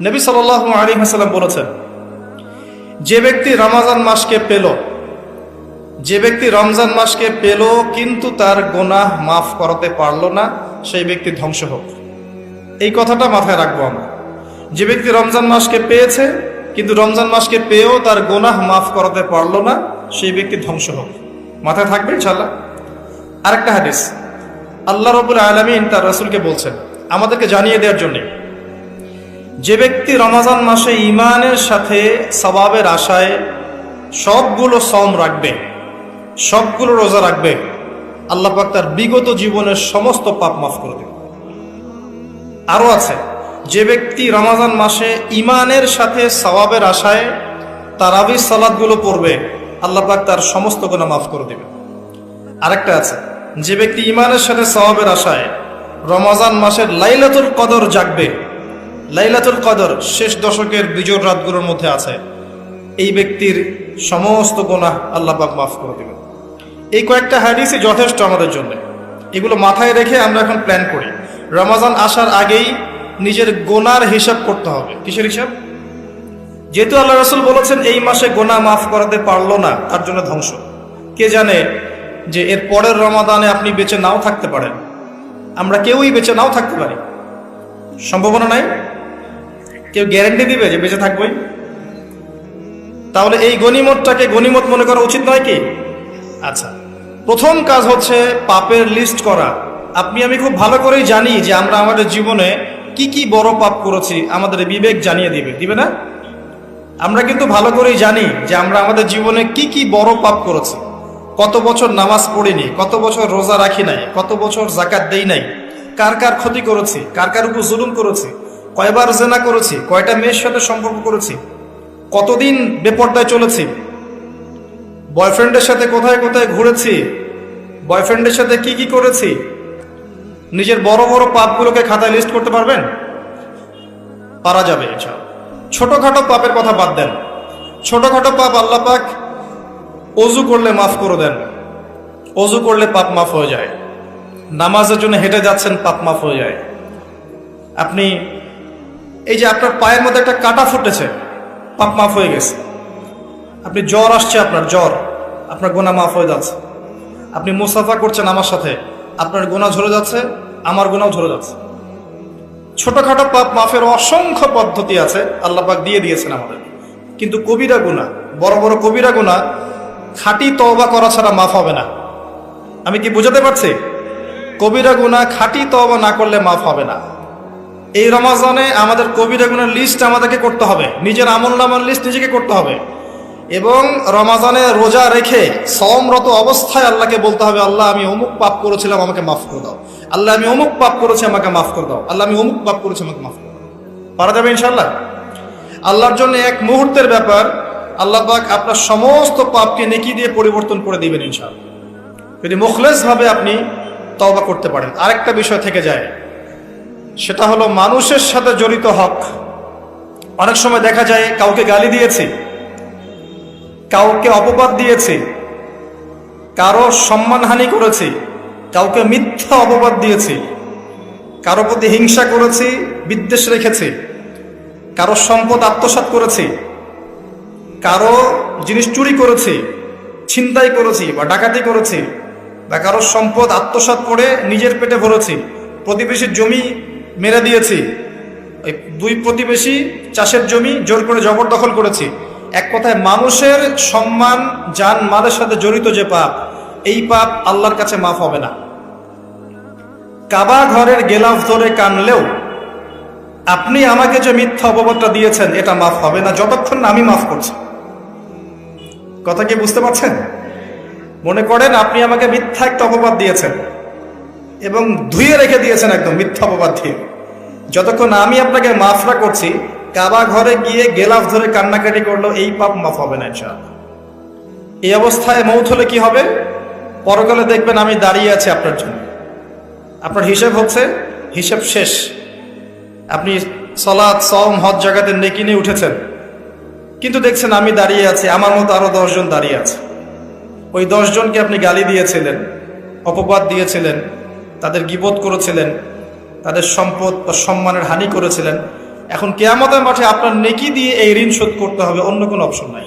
নবী সাল্লাল্লাহু আলাইহি ওয়াসাল্লাম বলেছেন, যে ব্যক্তি রমজান মাসকে পেল কিন্তু তার গুনাহ মাফ করাতে পারল না, সেই ব্যক্তি ধ্বংস হোক। এই কথাটা মাথায় রাখবো আমরা। যে ব্যক্তি রমজান মাসকে পেয়েছে কিন্তু রমজান মাসকে পেয়েও তার গুনাহ মাফ করাতে পারল না, সেই ব্যক্তি ধ্বংস হোক। মাথায় থাকবে ইনশাআল্লাহ। আরেকটা হাদিস, আল্লাহ রাব্বুল আলামিন তার রাসূলকে বলছেন আমাদেরকে জানিয়ে দেওয়ার জন্য, যে ব্যক্তি রমজান মাসে ঈমানের সাথে সওয়াবের আশায় সবগুলো সওম রাখবে, সবগুলো রোজা রাখবে, আল্লাহ পাক তার বিগত জীবনের সমস্ত পাপ মাফ করে দেবে। আরো আছে, যে ব্যক্তি রমজান মাসে ঈমানের সাথে সওয়াবের আশায় তারাবির সালাতগুলো পড়বে, আল্লাহ পাক তার সমস্ত গুনাহ মাফ করে দেবে। আরেকটা আছে, যে ব্যক্তি ঈমানের সাথে সওয়াবের আশায় রমজান মাসের লাইলাতুল কদর জাগবে, লাইলাতুল কদর শেষ দশকের বিজোড় রাতগুলোর মধ্যে আছে, এই ব্যক্তির সমস্ত গুনাহ আল্লাহ পাক মাফ করে দেবেন। এই কয়েকটা হাদিসই যথেষ্ট আমাদের জন্য। এগুলো মাথায় রেখে আমরা এখন প্ল্যান করি। রমজান আসার আগেই নিজের গুনার হিসাব করতে হবে। কিসের হিসাব? যেহেতু আল্লাহ রাসূল বলেছেন এই মাসে গুনাহ মাফ করাতে পারলো না, তার জন্য ধ্বংস। কে জানে যে এর পরের রমাদানে আপনি বেঁচে নাও থাকতে পারেন। আমরা কেউই বেঁচে নাও থাকতে পারি, সম্ভাবনা নাই। কেউ গ্যারান্টি দিবে যে বেঁচে থাকবই? তাহলে এই গনিমতটাকে গনিমত মনে করা উচিত নয় কি? আচ্ছা, প্রথম কাজ হচ্ছে পাপের লিস্ট করা। আপনি আমি খুব ভালো করেই জানি যে আমরা আমাদের জীবনে কি কি বড় পাপ করেছি, আমাদের বিবেক জানিয়ে দিবে না? আমরা কিন্তু ভালো করেই জানি যে আমরা আমাদের জীবনে কি কি বড় পাপ করেছি। কত বছর নামাজ পড়িনি, কত বছর রোজা রাখি নাই, কত বছর যাকাত দেই নাই, কার কার ক্ষতি করেছি, কার কার উপর জুলুম করেছি, কয়বার জেনা করেছি, কয়টা মেয়ের সাথে সম্পর্ক করেছি, কতদিন বেপর্দায় চলেছি, বয়ফ্রেন্ডের সাথে কোথায় কোথায় ঘুরেছি, বয়ফ্রেন্ডের সাথে কি কি করেছি। নিজের বড় বড় পাপগুলোকে খাতায় লিস্ট করতে পারবেন? পারা যাবে ইনশাআল্লাহ। ছোটখাটো পাপের কথা বাদ দেন। ছোটখাটো পাপ আল্লাহ পাক অজু করলে মাফ করে দেন। অজু করলে পাপ মাফ হয়ে যায়। নামাজের জন্য হেঁটে যাচ্ছেন, পাপ মাফ হয়ে যায়। আপনি এই যে আপনার পায়ের মধ্যে একটা কাঁটা ফুটেছে, পাপ মাফ হয়ে গেছে। আপনি জ্বর আসছে, আপনার গুনাহ মাফ হয়ে যাচ্ছে। আপনি মুসাফা করছেন আমার সাথে, আপনার গুনাহ ঝরে যাচ্ছে, আমার গুনাহও ঝরে যাচ্ছে। ছোটখাটো পাপ মাফের অসংখ্য পদ্ধতি আছে, আল্লাহ পাক দিয়ে দিয়েছেন আমাদের। কিন্তু কবিরা গুনাহ, বড় বড় কবিরা গুনাহ খাঁটি তওবা করা ছাড়া মাফ হবে না। আমি কি বুঝাতে পারছি? কবিরা গুনাহ খাঁটি তওবা না করলে মাফ হবে না। এই রমজানে আমাদের কবিরা গুনার লিস্ট আমাদেরকে করতে হবে, নিজের আমলনামার লিস্ট নিজেকে করতে হবে। এবং রমজানে রোজা রেখে সওমরত অবস্থায় আল্লাহকে বলতে হবে, আল্লাহ আমি অমুক পাপ করেছিলাম, আমাকে মাফ করে দাও। আল্লাহ আমি অমুক পাপ করেছি, আমাকে মাফ করে দাও। আল্লাহ আমি অমুক পাপ করেছি, আমাকে মাফ করে দাও। পারা যাবে ইনশাআল্লাহ। আল্লাহর জন্য এক মুহূর্তের ব্যাপার। আল্লাহ পাক আপনার সমস্ত পাপকে নেকি দিয়ে পরিবর্তন করে দিবেন ইনশাআল্লাহ, যদি মুখলেস ভাবে আপনি তওবা করতে পারেন। আরেকটা বিষয় থেকে যায়, সেটা হলো মানুষের সাথে জড়িত হক। অনেক সময় দেখা যায় কাউকে গালি দিয়েছি, কাউকে অপবাদ দিয়েছি, কারো সম্মানহানি করেছি, কাউকে মিথ্যা অপবাদ দিয়েছি, কারো প্রতি হিংসা করেছি, বিদ্বেষ রেখেছি, কারো সম্পদ আত্মসাৎ করেছি, কারো জিনিস চুরি করেছি, ছিনতাই করেছি বা ডাকাতি করেছি, বা কারো সম্পদ আত্মসাৎ করে নিজের পেটে ভরেছি, প্রতিবেশীর জমি মেরে দিয়েছি, ওই দুই প্রতিবেশী চাষের জমি জোর করে জবরদখল করেছি। এক কথায় মানুষের সম্মান জান মালের সাথে জড়িত যে পাপ, এই পাপ আল্লাহর কাছে মাফ হবে না। কাবা ঘরের গেলাফ ধরে কানলেও আপনি আমাকে যে মিথ্যা অপবাদটা দিয়েছেন, এটা মাফ হবে না যতক্ষণ না আমি মাফ করছি। কথা কি বুঝতে পারছেন? মনে করেন আপনি আমাকে মিথ্যা একটা অপবাদ দিয়েছেন এবং ধুয়ে রেখে দিয়েছেন একদম মিথ্যা অপবাদ দিয়ে। যতক্ষণ আমি আপনাকে মাফ না করছি, কাবা ঘরে গিয়ে গেলাফ ধরে কান্নাকাটি করলো, এই পাপ মাফ হবে না ইনশাআল্লাহ। এই অবস্থায় মৌত হলে কি হবে? পরকালে দেখবেন আমি দাঁড়িয়ে আছি আপনার জন্য। আপনার হিসাব হচ্ছে, হিসাব শেষ। আপনি সালাত, সওম, হজ, জাকাতের নেকি নিয়ে উঠেছেন, কিন্তু দেখছেন আমি দাঁড়িয়ে আছি, আমার মতো আরো 10 জন দাঁড়িয়ে আছে। ওই 10 জনকে আপনি গালি দিয়েছিলেন, অপবাদ দিয়েছিলেন, তাদের গীবত করেছিলেন, তাদের সম্পদ বা সম্মানের হানি করেছিলেন। এখন কিয়ামতের মাঠে আপনার নেকি দিয়ে এই ঋণ শোধ করতে হবে, অন্য কোনো অপশন নাই।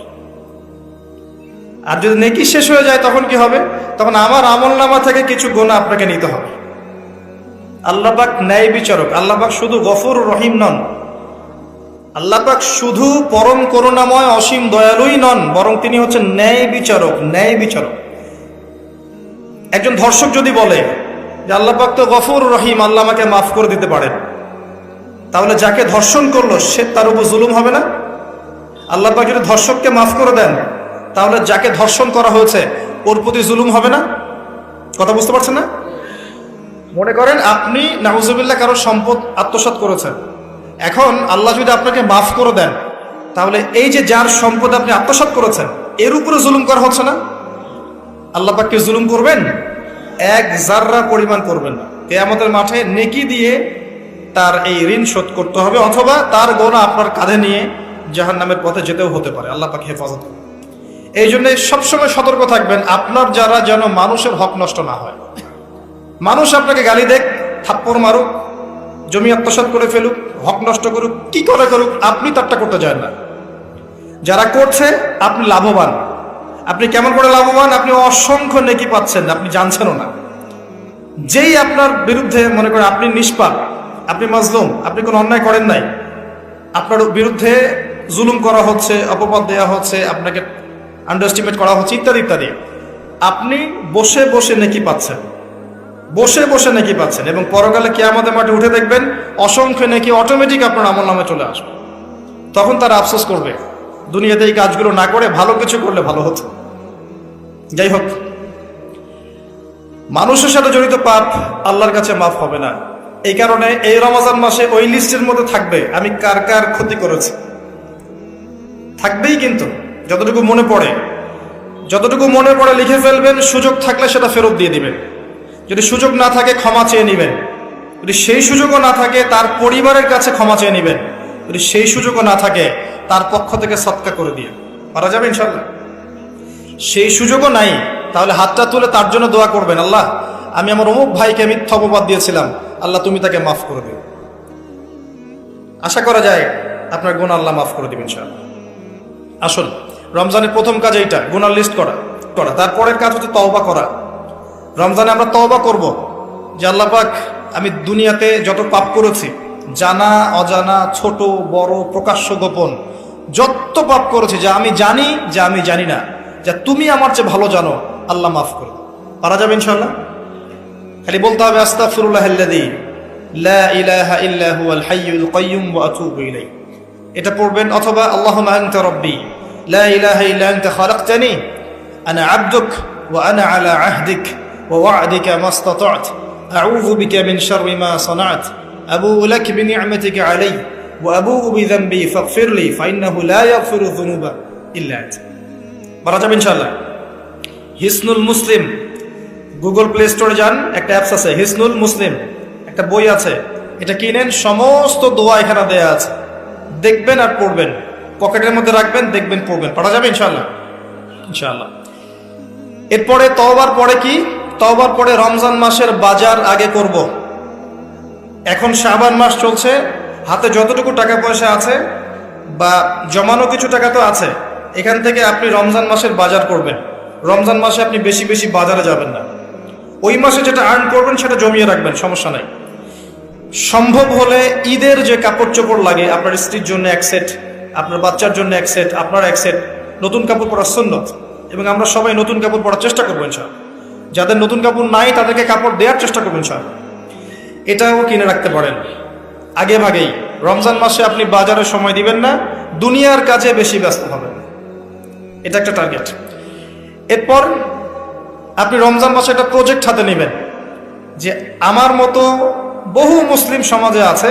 আর যদি নেকি শেষ হয়ে যায় তখন কি হবে? তখন আমার আমলনামা থেকে কিছু গুনাহ আপনাকে নিতে হবে। আল্লাহ পাক ন্যায় বিচারক। আল্লাহ পাক শুধু গফুর রহিম নন, আল্লাহ পাক শুধু পরম করুণাময় অসীম দয়ালুই নন, বরং তিনি হচ্ছেন ন্যায় বিচারক। ন্যায় বিচারক। একজন ধর্ষক যদি বলে যে আল্লাহ পাক তো গফুর রহিম, আল্লাহ আমাকে মাফ করে দিতে পারেন, তাহলে যাকে ধর্ষণ করলো সে তার উপর জুলুম হবে না? আল্লাহ পাক যদি ধর্ষককে মাফ করে দেন, তাহলে যাকে ধর্ষণ করা হয়েছে ওর প্রতি জুলুম হবে না? কথা বুঝতে পারছেন না? মনে করেন আপনি নাউজুবিল্লাহ কারো সম্পদ আত্মসাৎ করেছেন, এখন আল্লাহ যদি আপনাকে মাফ করে দেন, তাহলে এই যে যার সম্পদ আপনি আত্মসাৎ করেছেন এর উপরে জুলুম করা হচ্ছে না? আল্লাহ পাককে জুলুম করবেন? এক জাররা পরিমাণ করবেন না। কিয়ামতের মাঠে নেকি দিয়ে তার এই ঋণ শোধ করতে হবে, অথবা তার গুনাহ আপনার কাঁধে নিয়ে জাহান্নামের পথে যেতেও হতে পারে। আল্লাহ পাক হেফাজত করুন। এই জন্য সবসময় সতর্ক থাকবেন আপনার যারা যেন মানুষের হক নষ্ট না হয়। মানুষ আপনাকে গালি দেখ, থাপ্পড় মারুক, জমি আত্মসাৎ করে ফেলুক, হক নষ্ট করুক, কি করে করুক, আপনি তারটা করতে যান না। যারা করছে আপনি লাভবান। আপনি কেমন করে লাভবান? আপনি অসংখ্য নেকি পাচ্ছেন, আপনি জানছেনও না। যেই আপনার বিরুদ্ধে মনে করেন আপনি নিষ্পাপ, আপনি মাজলুম, আপনি কোনো অন্যায় করেন নাই, আপনার বিরুদ্ধে জুলুম করা হচ্ছে, অপবাদ দেওয়া হচ্ছে, আপনাকে আন্ডারএস্টিমেট করা হচ্ছে, ইত্যাদি ইত্যাদি, আপনি বসে বসে নেকি পাচ্ছেন, বসে বসে নেকি পাচ্ছেন। এবং পরকালে কিয়ামতের মাঠে উঠে দেখবেন অসংখ্য নেকি অটোমেটিক আপনার আমলনামায় চলে আসবে। তখন তারা আফসোস করবে দুনিয়াতে এই কাজগুলো না করে ভালো কিছু করলে ভালো হতো। যাই হোক, মানুষের সাথে জড়িত পাপ আল্লাহর কাছে মাফ হবে না। এই কারণে এই রমজান মাসে ওই লিস্টের মধ্যে থাকবে আমি কার কার ক্ষতি করেছি, থাকবেই। কিন্তু যতটুকু মনে পড়ে লিখে ফেলবেন, সুযোগ থাকলে সেটা ফেরত দিয়ে দিবেন। যদি সুযোগ না থাকে ক্ষমা চেয়ে নেবেন, যদি সেই সুযোগও না থাকে তার পরিবারের কাছে ক্ষমা চেয়ে নেবেন, যদি সেই সুযোগও না থাকে তার পক্ষ থেকে সদকা করে দিয়ে পারা যাবে ইনশাল্লাহ। সেই সুযোগও নাই, তাহলে হাতটা তুলে তার জন্য দোয়া করবেন, আল্লাহ আমি আমার অমুক ভাইকে মিথ্যা অপবাদ দিয়েছিলাম, আল্লাহ তুমি তাকে মাফ করে দিও। আশা করা যায় আপনার গুনাহ আল্লাহ মাফ করে দিবেন ইনশাআল্লাহ। আসুন, রমজানের প্রথম কাজ এইটা, গুনার লিস্ট করা। তারপরের কাজ হচ্ছে তওবা করা। রমজানে আমরা তওবা করব যে আল্লাহ পাক আমি দুনিয়াতে যত পাপ করেছি, জানা অজানা, ছোট বড়, প্রকাশ্য গোপন, যত পাপ করেছি, যা আমি জানি যা আমি জানি না, যা তুমি আমার চেয়ে ভালো জানো, আল্লাহ মাফ করে দাও। পারা যাবে ইনশাআল্লাহ? খালি বলতে হবে আস্তাগফিরুল্লাহাল্লাযী লা ইলাহা ইল্লা হুয়াল হাইয়ুল কাইয়্যুম ওয়া আতুবু ইলাইহি। এটা পড়বেন। অথবা আল্লাহুম্মা আনতা রাব্বী লা ইলাহা ইল্লা আনতা খালাকতানি আনা আবদুক ওয়া আনা আলা আহদিক ওয়া ওয়া'দিকা মাস্তাতা'তু আউযু বিকা মিন শাররি মা সানা'তু আবুউ লাক বিনি'মাতিকা আলাইয়া ওয়া আবুউ বিযানবি ফাগফিরলি ফাইন্নাহু লা ইয়াগফিরু যুনুবা ইল্লা আনতা। পারা যাবে ইনশাআল্লাহ? হিসনুল মুসলিম, গুগল প্লে স্টোরে যান, একটা অ্যাপস আছে হিসনুল মুসলিম, একটা বই আছে, এটা কিনেন, সমস্ত দোয়া এখানে দেয়া আছে, দেখবেন আর পড়বেন, পকেটের মধ্যে রাখবেন, দেখবেন, পড়বেন। পড়া যাবে ইনশাআল্লাহ? ইনশাআল্লাহ। এরপরে তওবার পরে কি? তওবার পরে রমজান মাসের বাজার আগে করব। এখন শাবান মাস চলছে, হাতে যতটুকু টাকা পয়সা আছে বা জমানো কিছু টাকা তো আছে, এখান থেকে আপনি রমজান মাসের বাজার করবেন। রমজান মাসে আপনি বেশি বেশি বাজারে যাবেন না, ওই মাসে যেটা আর্ন করবেন সেটা জমিয়ে রাখবেন, সমস্যা নাই। সম্ভব হলে ঈদের যে কাপড় চোপড় লাগে, আপনার স্ত্রীর জন্য এক সেট, আপনার বাচ্চার জন্য এক সেট, আপনার এক সেট, নতুন কাপড় পরার সুন্নত, এবং আমরা সবাই নতুন কাপড় পরার চেষ্টা করবো ইনশাআল্লাহ। যাদের নতুন কাপড় নাই তাদেরকে কাপড় দেওয়ার চেষ্টা করবেন ইনশাআল্লাহ। এটাও কিনে রাখতে পারেন আগে ভাগেই। রমজান মাসে আপনি বাজারে সময় দিবেন না, দুনিয়ার কাজে বেশি ব্যস্ত হবেন, এটা একটা টার্গেট। এরপর আপনি রমজান মাসে একটা প্রজেক্ট হাতে নেবেন যে আমার মতো বহু মুসলিম সমাজে আছে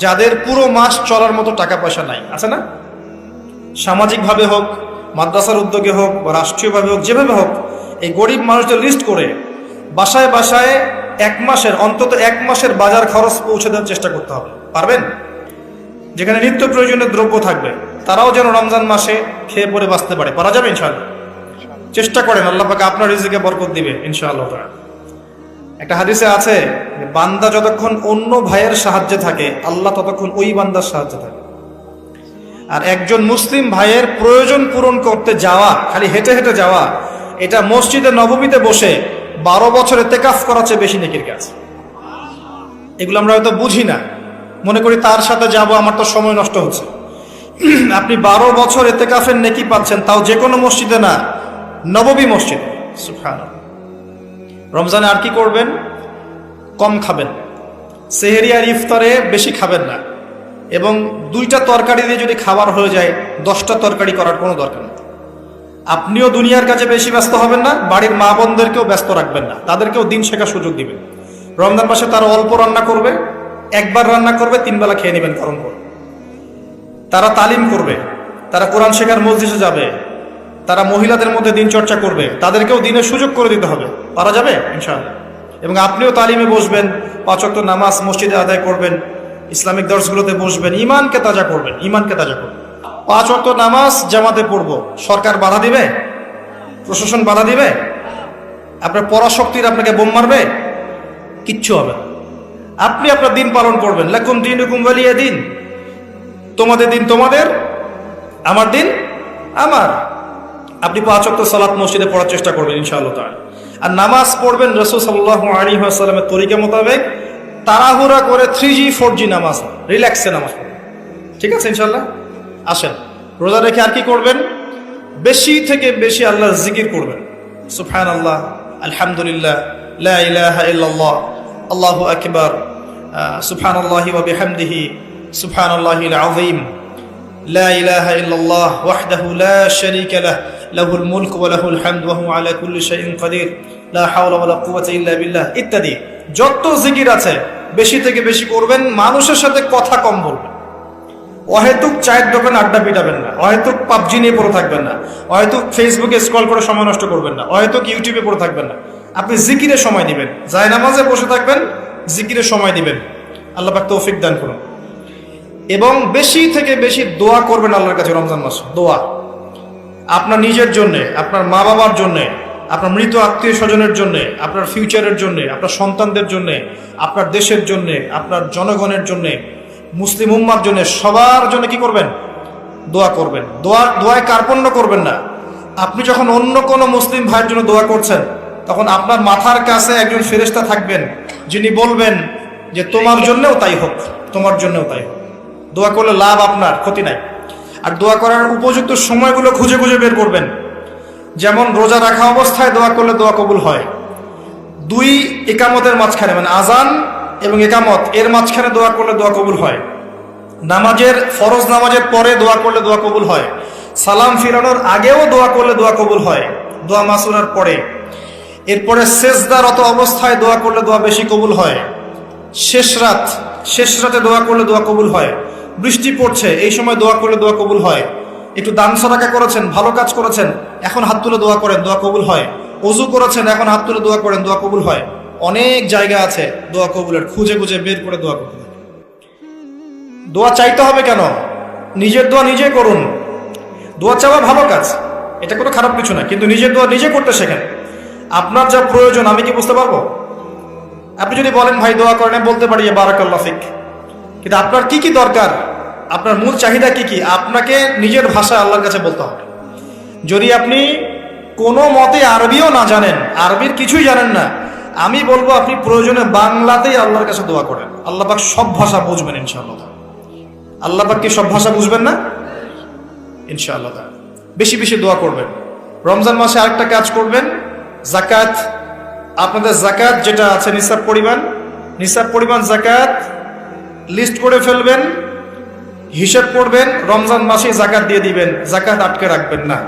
যাদের পুরো মাস চলার মতো টাকা পয়সা নাই, আছে না? সামাজিকভাবে হোক, মাদ্রাসার উদ্যোগে হোক, বা রাষ্ট্রীয়ভাবে হোক, যেভাবে হোক, এই গরিব মানুষদের লিস্ট করে বাসায় বাসায় অন্তত এক মাসের বাজার খরচ পৌঁছে দেওয়ার চেষ্টা করতে হবে। পারবেন? যেখানে নিত্য প্রয়োজনীয় দ্রব্য থাকবে, তারাও যেন রমজান মাসে খেয়ে পরে বাঁচতে পারে। পারা যাবে ইনশাআল্লাহ? চেষ্টা করেন, আল্লাহ পাক আপনার রিজিকে বরকত দিবে ইনশাআল্লাহ। একটা হাদিসে আছে যে বান্দা যতক্ষণ অন্য ভাইয়ের সাহায্যে থাকে আল্লাহ ততক্ষণ ওই বান্দার সাহায্যে থাকে। আর একজন মুসলিম ভাইয়ের প্রয়োজন পূরণ করতে যাওয়া, খালি হেঁটে হেঁটে যাওয়া, এটা মসজিদে নববীতে বসে 12 বছর ইতিকাফ করার চেয়ে বেশি নেকির কাজ। এগুলো আমরা হয়তো বুঝি না, মনে করি তার সাথে যাব, আমার তো সময় নষ্ট হচ্ছে। আপনি 12 বছর ইতিকাফের নেকি পাচ্ছেন, তাও যে কোনো মসজিদে না, নববী মসজিদ। সুবহানাল্লাহ। রমজানে আর কি করবেন? কম খাবেন, সেহরি আর ইফতারে বেশি খাবেন না, এবং 2টা তরকারি দিয়ে যদি খাবার হয়ে যায় 10টা তরকারি করার কোনো দরকার নেই। আপনিও দুনিয়ার কাছে বেশি ব্যস্ত হবেন না, বাড়ির মা বোনদেরকেও ব্যস্ত রাখবেন না, তাদেরকেও দিন শেখার সুযোগ দিবেন। রমজান মাসে তারা অল্প রান্না করবে, একবার রান্না করবে, 3 বেলা খেয়ে নেবেন গরম করে। তারা তালিম করবে, তারা কোরআন শেখার মসজিদে যাবে, তারা মহিলাদের মধ্যে দিন চর্চা করবে, তাদেরকেও দিনের সুযোগ করে দিতে হবে। পারা যাবে ইনশাআল্লাহ। এবং আপনিও তালিমে বসবেন, 5 ওয়াক্ত নামাজ মসজিদে আদায় করবেন, ইসলামিক দর্শগুলোতে বসবেন, ইমানকে তাজা করবেন, ইমানকে তাজা করবেন। 5 ওয়াক্ত নামাজ জামাতে পড়বো, সরকার বাধা দিবে? প্রশাসন বাধা দিবে? আপনার পরাশক্তির আপনাকে বোম মারবে? কিচ্ছু হবে না। আপনি আপনার দিন পালন করবেন। লাকুম দীনুকুম ওয়ালিয়া দিন, তোমাদের দিন তোমাদের, আমার দিন আমার। আপনি 5 ওয়াক্ত সালাত মসজিদে পড়ার চেষ্টা করবেন ইনশাআল্লাহ তাআলা। আর নামাজ পড়বেন রাসূল সাল্লাল্লাহু আলাইহি ওয়াসাল্লামের তরিকা মোতাবেক, তাড়াহুড়া করে 3G 4G নামাজ, রিল্যাক্সে নামাজ পড়বেন। ঠিক আছে ইনশাআল্লাহ? আসেন, রোজা রেখে আর কি করবেন? বেশি থেকে বেশি আল্লাহর জিকির করবেন। সুবহানাল্লাহ, আলহামদুলিল্লাহ, লা ইলাহা ইল্লাল্লাহ, আল্লাহু আকবার, সুবহানাল্লাহি ওয়া বিহামদিহি, সুবহানাল্লাহিল আযীম, লা ইলাহা ইল্লাল্লাহ ওয়াহদাহু লা শারীকা লাহ, লাহুল মুলক ওয়া লাহুল হামদ ওয়া হুয়া আলা কুল্লি শাইইন কাদির, লা হাওলা ওয়া লা কুওয়াতা ইল্লা বিল্লাহ ইত্যাদি। যত জিকির আছে বেশি থেকে বেশি করবেন। মানুষের সাথে কথা কম বলবেন। অহেতুক চায়ের দোকানে আড্ডা পিটাবেন না, অহেতুক পাবজি নিয়ে পড়ে থাকবেন না, অহেতুক ফেসবুকে স্ক্রল করে সময় নষ্ট করবেন না, অহেতুক ইউটিউবে পড়ে থাকবেন না। আপনি জিকিরে সময় দিবেন, জায়নামাজে বসে থাকবেন, জিকিরে সময় দিবেন। আল্লাহ পাক তৌফিক দান করুন। এবং বেশি থেকে বেশি দোয়া করবেন আল্লাহর কাছে রমজান মাসে। দোয়া আপনার নিজের জন্যে, আপনার মা বাবার জন্যে, আপনার মৃত আত্মীয় স্বজনের জন্যে, আপনার ফিউচারের জন্যে, আপনার সন্তানদের জন্যে, আপনার দেশের জন্যে, আপনার জনগণের জন্যে, মুসলিম উম্মার জন্য, সবার জন্য কি করবেন? দোয়া করবেন। দোয়ায় কার্পণ্য করবেন না। আপনি যখন অন্য কোনো মুসলিম ভাইয়ের জন্য দোয়া করছেন, তখন আপনার মাথার কাছে একজন ফেরেশতা থাকবেন, যিনি বলবেন যে তোমার জন্যও তাই হোক, তোমার জন্যও তাই হোক। দোয়া করলে লাভ আপনার, ক্ষতি নাই। আর দোয়া করার উপযুক্ত সময়গুলো খুঁজে খুঁজে বের করবেন। যেমন রোজা রাখা অবস্থায় দোয়া করলে দোয়া কবুল হয়। 2 ইকামতের মাঝখানে, মানে আজান এবং একামত এর মাঝখানে দোয়া করলে দোয়া কবুল হয়। নামাজের, ফরজ নামাজের পরে দোয়া করলে দোয়া কবুল হয়। সালাম ফিরানোর আগেও দোয়া করলে দোয়া কবুল হয়, দোয়া মাসুরার পরে। এরপরে সেজদারত অবস্থায় দোয়া করলে দোয়া বেশি কবুল হয়। শেষ রাতে দোয়া করলে দোয়া কবুল হয়। বৃষ্টি পড়ছে, এই সময় দোয়া করলে দোয়া কবুল হয়। একটু দান সাদাকা করেছেন, ভালো কাজ করেছেন, এখন হাত তুলে দোয়া করেন, দোয়া কবুল হয়। ওযু করেছেন, এখন হাত তুলে দোয়া করেন, দোয়া কবুল হয়। অনেক জায়গা আছে দোয়া কবুলের, খুঁজে খুঁজে বের করে দোয়া করতে হবে। দোয়া চাইতে হবে কেন? নিজের দোয়া নিজে করুন। দোয়া চাওয়া ভালো কাজ, এটা কোনো খারাপ কিছু না, কিন্তু নিজের দোয়া নিজে করতে শেখেন। আপনার যা প্রয়োজন আমি কি বুঝতে পারবো? আপনি যদি বলেন ভাই দোয়া করেন, বলতে পারি বারাকাল্লাহ ফিক, কিন্তু আপনার কি কি দরকার, আপনার মূল চাহিদা কি কি, আপনাকে নিজের ভাষায় আল্লাহর কাছে বলতে হবে। যদি আপনি কোনো মতে আরবিও না জানেন, আরবির কিছুই জানেন না, আমি বলবো আপনি প্রয়োজনে বাংলাতেই আল্লাহর কাছে দোয়া করেন। আল্লাহ পাক সব ভাষা বুঝবেন ইনশাআল্লাহ। আল্লাহ পাক কি সব ভাষা বুঝবেন না? ইনশাআল্লাহ। বেশি বেশি দোয়া করবেন। রমজান মাসে আরেকটা কাজ করবেন, যাকাত। আপনাদের যাকাত যেটা আছে নিসাব পরিমাণ যাকাত লিস্ট করে ফেলবেন, হিসাব করবেন, রমজান মাসে যাকাত দিয়ে দিবেন। যাকাত আটকে রাখবেন না।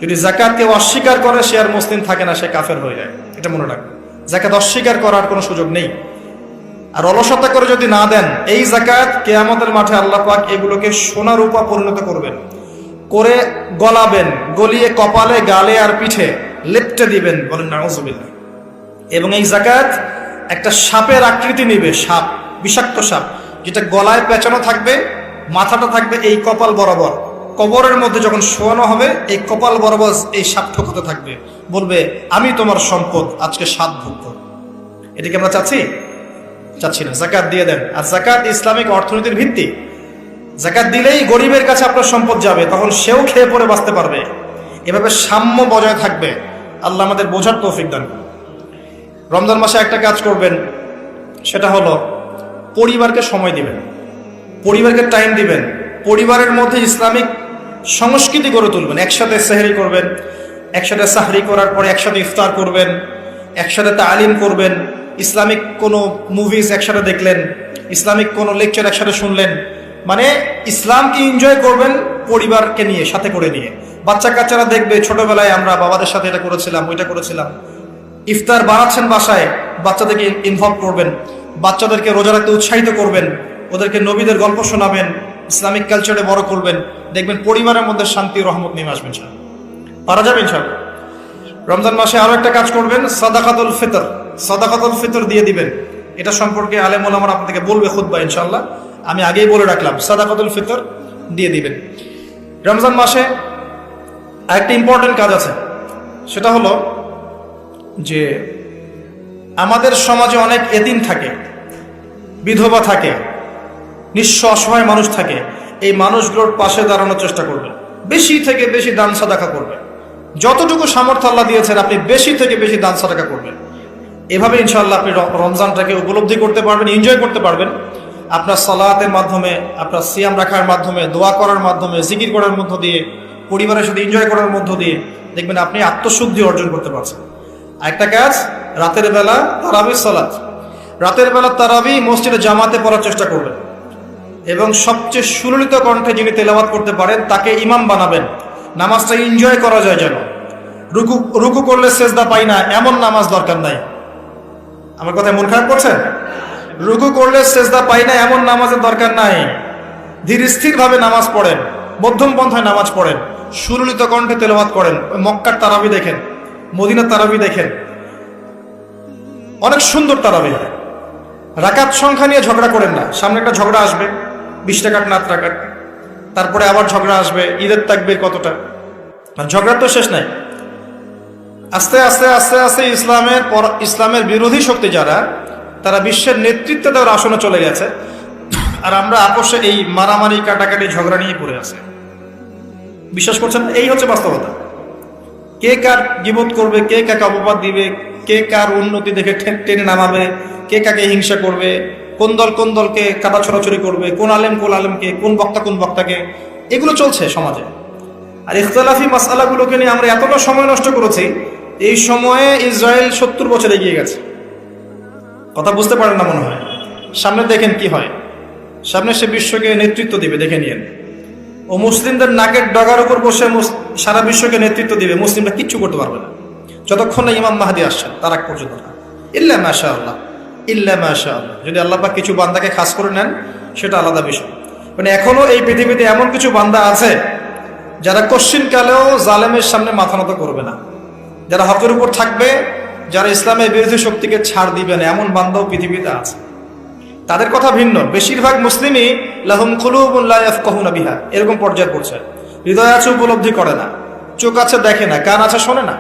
যদি যাকাত কেউ অস্বীকার করে, সে আর মুসলিম থাকে না, সে কাফের হয়ে যায়। এটা মনে রাখবেন। যাকাত অস্বীকার করার কোনো সুযোগ নেই। আর অলসতা করে যদি না দেন, এই যাকাত কিয়ামতের মাঠে আল্লাহ পাক এগুলোকে সোনা রূপা পরিণত করবেন, করে গলাবেন, গলিয়ে কপালে, গালে আর পিঠে লেপটে দিবেন, বলেন নাউযুবিল্লাহ। এবং এই যাকাত একটা সাপের আকৃতি নেবে, সাপ, বিষাক্ত সাপ, যেটা গলায় পেঁচানো থাকবে, মাথাটা থাকবে এই কপাল বরাবর। কবরের মধ্যে যখন শোয়ানো হবে, এই কপাল বরাবর এই সাপ ঠোকাতে থাকবে, বলবে আমি তোমার সম্পদ, আজকে স্বাদ ভোগ করো। এটা কি আমরা চাচ্ছি না। যাকাত দিয়ে দেন। আর যাকাত ইসলামিক অর্থনীতির ভিত্তি। যাকাত দিলেই গরিবের কাছে আপনার সম্পদ যাবে, তখন সেও খেয়ে পরে বাঁচতে পারবে। এভাবে সাম্য বজায় থাকবে। আল্লাহ আমাদের বোঝার তৌফিক দান করুন। রমজান মাসে একটা কাজ করবেন, সেটা হলো পরিবারকে সময় দিবেন, পরিবারকে টাইম দিবেন, পরিবারের মধ্যে ইসলামিক সংস্কৃতি গড়ে তুলবেন। একসাথে সেহরি করবেন, একসাথে সাহরি করার পরে একসাথে ইফতার করবেন, একসাথে তালিম করবেন, ইসলামিক কোনো মুভিজ একসাথে দেখলেন, ইসলামিক কোনো লেকচার একসাথে শুনলেন। মানে ইসলামকে এনজয় করবেন পরিবারকে নিয়ে, সাথে করে নিয়ে। বাচ্চা কাচ্চারা দেখবে ছোটবেলায় আমরা বাবাদের সাথে এটা করেছিলাম, ওইটা করেছিলাম। ইফতার বানাচ্ছেন বাসায়, বাচ্চাদেরকে ইনভলভ করবেন, বাচ্চাদেরকে রোজা রাখতে উৎসাহিত করবেন, ওদেরকে নবীদের গল্প শোনাবেন, ইসলামিক কালচারে বড় করবেন। দেখবেন পরিবারের মধ্যে শান্তি রহমত নেমে আসবেন। পারা যাবে ইনশাআল্লাহ। রমজান মাসে আরো একটা কাজ করবেন, সাদাকাতুল ফিতর। সাদাকাতুল ফিতর দিয়ে দিবেন। এটা সম্পর্কে আলেম ওলামারা আপনাদেরকে বলবে খুতবা ইনশাআল্লাহ, আমি আগেই বলে রাখলাম। সাদাকাতুল ফিতর দিয়ে দিবেন। রমজান মাসে আরেকটা ইম্পর্টেন্ট কাজ আছে, সেটা হলো যে আমাদের সমাজে অনেক এতিম থাকে, বিধবা থাকে, নিঃস্ব অসহায় মানুষ থাকে। এই মানুষগুলোর পাশে দাঁড়ানোর চেষ্টা করবেন। বেশি থেকে বেশি দান সাদাকা করবেন। যতটুকু সামর্থ্য আল্লাহ দিয়েছেন আপনি বেশি থেকে বেশি দান সাদাকা করবেন। এভাবে ইনশাআল্লাহ আপনি রমজানটাকে উপলব্ধি করতে পারবেন, এনজয় করতে পারবেন। আপনার সালাতের মাধ্যমে, আপনার সিয়াম রাখার মাধ্যমে, দোয়া করার মাধ্যমে, জিকির করার মধ্য দিয়ে, পরিবারের সাথে এনজয় করার মধ্য দিয়ে দেখবেন আপনি আত্মশুদ্ধি অর্জন করতে পারছেন। আরেকটা কাজ, রাতের বেলা তারাবি সালাত। রাতের বেলা তারাবি মসজিদে জামাতে পড়ার চেষ্টা করবেন এবং সবচেয়ে সুললিত কণ্ঠে যিনি তেলাওয়াত করতে পারেন তাকে ইমাম বানাবেন। নামাজটা এনজয় করা যায় যেন। রুকু করলে সেজদা পাই না এমন নামাজ দরকার নাই। আমার কথায় মন খারাপ করছেন? রুকু করলে সেজদা পাই না এমন নামাজের দরকার নাই। ধীর স্থির ভাবে নামাজ পড়েন, মধ্যম পন্থায় নামাজ পড়েন, সুললিত কণ্ঠে তেলাওয়াত করেন। মক্কার তারাবি দেখেন, মদিনার তারাবি দেখেন, অনেক সুন্দর তারাবি হয়। রাকাত সংখ্যা নিয়ে ঝগড়া করেন না। সামনে একটা ঝগড়া আসবে, 20 রাকাত না 8 রাকাত, তারপরে আবার ঝগড়া আসবে ঈদের তাকবীর কতটা। ঝগড়ার তো শেষ নাই। আস্তে আস্তে আস্তে আস্তে ইসলামের বিরোধী শক্তি যারা, তারা বিশ্বের নেতৃত্বে তার আসনে চলে গেছে। আর আমরা আপোষে এই মারামারি কাটাকাটি ঝগড়া নিয়ে পড়ে আছে। বিশ্বাস করছেন? এই হচ্ছে বাস্তবতা। কে কার গীবত করবে, কে কাকে অপবাদ দিবে, কে কার উন্নতি দেখে টেনে নামাবে, কে কাকে হিংসা করবে, কোন দলকে কাদা ছড়াছড়ি করবে, কোন আলেমকে, কোন বক্তাকে, এগুলো চলছে সমাজে। আর ইখতিলাফি মাসআলাগুলোকে নিয়ে আমরা এতটা সময় নষ্ট করেছি, এই সময়ে ইসরায়েল 70 বছর এগিয়ে গেছে। কথা বুঝতে পারেন না মনে হয়। সামনে দেখেন কি হয়। সামনে সে বিশ্বকে নেতৃত্ব দিবে, দেখে নিয়েন। ও মুসলিমদের নাকের ডগার উপর বসে সারা বিশ্বকে নেতৃত্ব দিবে। মুসলিমরা কিচ্ছু করতে পারবে না যতক্ষণ না ইমাম মাহদী আসছেন, তার আগ পর্যন্ত না। ইল্লা মাশাআল্লাহ, ইল্লা মাশাআল্লাহ। যদি আল্লাহ পাক কিছু বান্দাকে খাস করে নেন সেটা আলাদা বিষয়। মানে এখনো এই পৃথিবীতে এমন কিছু বান্দা আছে যারা কশ্চিনকালেও জালেমের সামনে মাথা নত করবে না, যারা হকের উপর থাকবে, যারা ইসলামের বিরোধী শক্তিকে ছাড় দিবে না, এমন বান্দাও পৃথিবীতে আছে। তাদের কথা ভিন্ন। বেশিরভাগ মুসলিমই লাহুম কুলুবুন লা ইয়াফকাহুনা বিহা, এরকম পর্যায়ে পড়ছে। হৃদয় আছে উপলব্ধি করে না, চোখ আছে দেখে না, কান আছে শোনে না।